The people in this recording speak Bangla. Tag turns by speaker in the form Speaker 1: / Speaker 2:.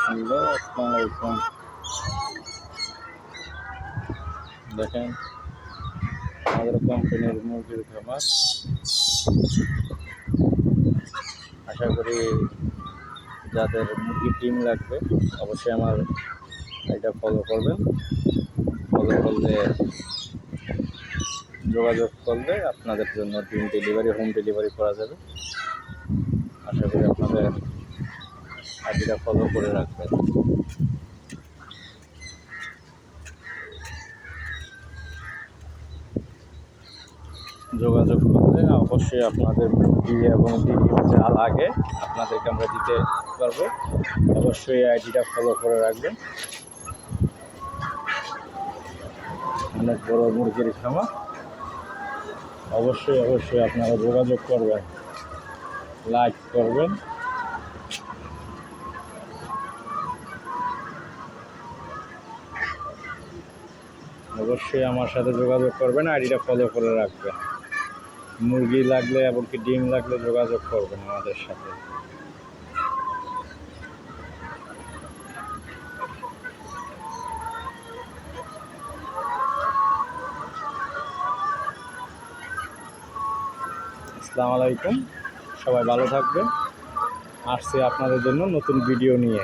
Speaker 1: হ্যালো, আসসালামু আলাইকুম। দেখেন আমাদের কোম্পানির মুরগির খামার। আশা করি যাদের মুরগির ডিম লাগবে অবশ্যই আমার এটা ফলো করবেন। ফলো করলে যোগাযোগ করলে আপনাদের জন্য ডিম ডেলিভারি, হোম ডেলিভারি করা যাবে। আশা করি আপনাদের আইডিটা ফলো করে রাখবেন। যোগাযোগ করলে অবশ্যই আপনাদের মুরগি এবং ডিম যা লাগে আপনাদেরকে আমরা দিতে পারবো। অবশ্যই আইডিটা ফলো করে রাখবেন। অনেক বড় মুরগির খামার। অবশ্যই আপনারা যোগাযোগ করবেন, লাইক করবেন। অবশ্যই আমার সাথে যোগাযোগ করবেন, আইডিটা ফলো করে রাখবেন। মুরগি লাগলে এমনকি ডিম লাগলে যোগাযোগ করবেন আমাদের সাথে। আসসালামু আলাইকুম, সবাই ভালো থাকবেন। আসছি আপনাদের জন্য নতুন ভিডিও নিয়ে।